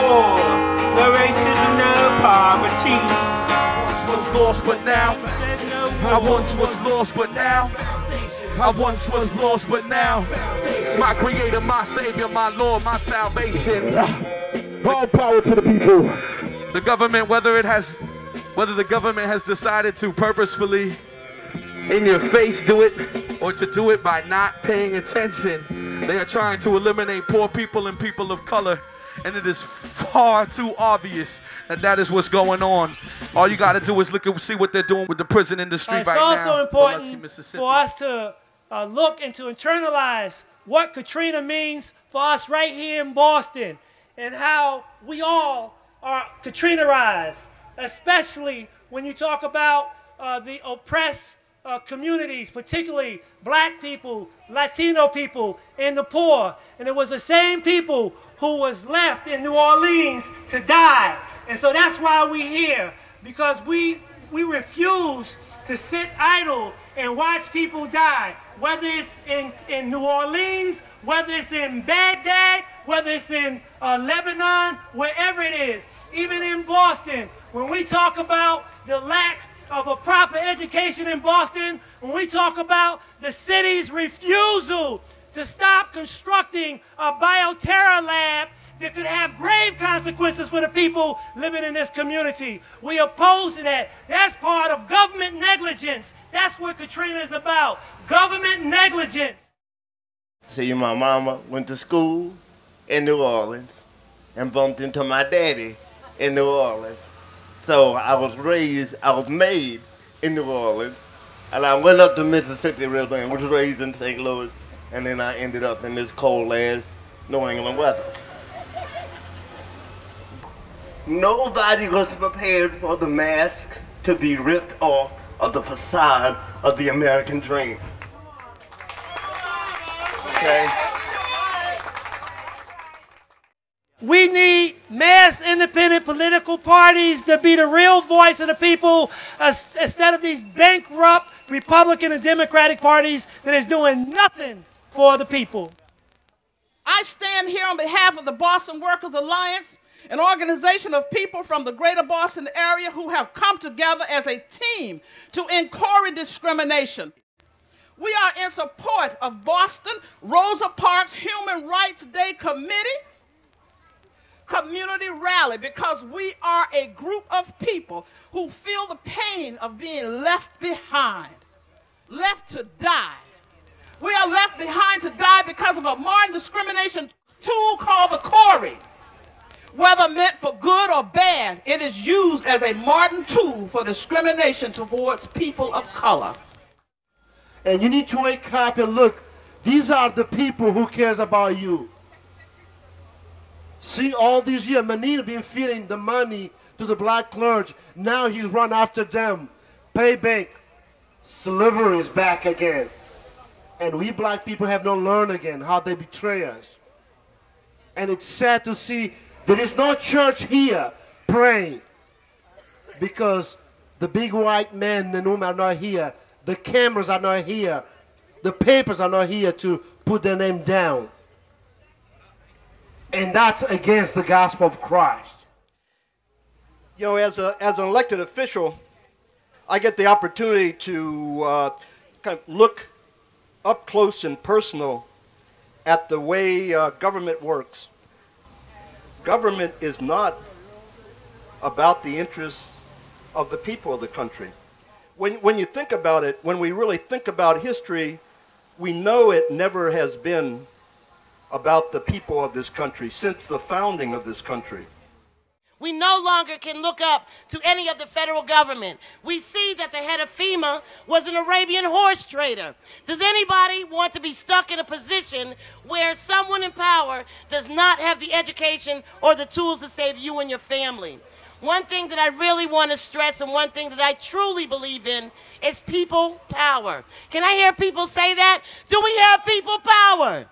war. No racism, no poverty. Was lost, but now I once was lost, but now I once was lost, but now my creator, my savior, my Lord, my salvation. All power to the people. The government, whether the government has decided to purposefully in your face do it, or to do it by not paying attention, they are trying to eliminate poor people and people of color. And it is far too obvious that that is what's going on. All you got to do is look and see what they're doing with the prison industry right now. It's also important for us to look and to internalize what Katrina means for us right here in Boston, and how we all are Katrina-ized, especially when you talk about the oppressed communities, particularly black people, Latino people, and the poor. And it was the same people who was left in New Orleans to die. And so that's why we're here, because we refuse to sit idle and watch people die, whether it's in New Orleans, whether it's in Baghdad, whether it's in Lebanon, wherever it is. Even in Boston, when we talk about the lack of a proper education in Boston, when we talk about the city's refusal to stop constructing a bioterror lab that could have grave consequences for the people living in this community. We oppose that. That's part of government negligence. That's what Katrina is about, government negligence. See, my mama went to school in New Orleans and bumped into my daddy in New Orleans. So I was made in New Orleans, and I went up to Mississippi River and was raised in St. Louis, and then I ended up in this cold-ass New England weather. Nobody was prepared for the mask to be ripped off of the facade of the American dream. Okay? We need mass independent political parties to be the real voice of the people, instead of these bankrupt Republican and Democratic parties that is doing nothing for the people. I stand here on behalf of the Boston Workers Alliance, an organization of people from the greater Boston area who have come together as a team to end CORI discrimination. We are in support of Boston Rosa Parks Human Rights Day community rally, because we are a group of people who feel the pain of being left behind, left to die. We are left behind to die because of a modern discrimination tool called the CORI. Whether meant for good or bad, it is used as a modern tool for discrimination towards people of color. And you need to wake up and look, these are the people who cares about you. See, all these years, Manina been feeding the money to the black clergy. Now he's run after them. Payback. Slavery is back again. And we black people have not learned again how they betray us. And it's sad to see there is no church here praying, because the big white men in the room are not here. The cameras are not here. The papers are not here to put their name down. And that's against the gospel of Christ. You know, as an elected official, I get the opportunity to kind of look up close and personal at the way government works. Government is not about the interests of the people of the country. When you think about it, when we really think about history, we know it never has been about the people of this country since the founding of this country. We no longer can look up to any of the federal government. We see that the head of FEMA was an Arabian horse trader. Does anybody want to be stuck in a position where someone in power does not have the education or the tools to save you and your family? One thing that I really want to stress, and one thing that I truly believe in, is people power. Can I hear people say that? Do we have people power?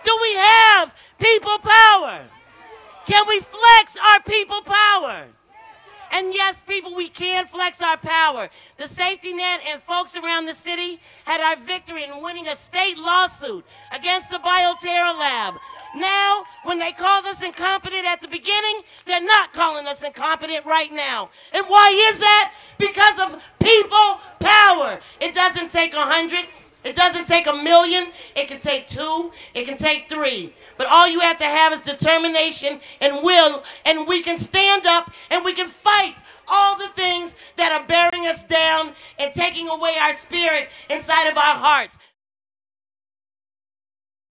Do we have people power? Can we flex our people power? And yes, people, we can flex our power. The safety net and folks around the city had our victory in winning a state lawsuit against the bioterror lab. Now, when they called us incompetent at the beginning, they're not calling us incompetent right now. And why is that? Because of people power. It doesn't take 100. It doesn't take 1,000,000. It can take 2. It can take 3. But all you have to have is determination and will, and we can stand up and we can fight all the things that are bearing us down and taking away our spirit inside of our hearts.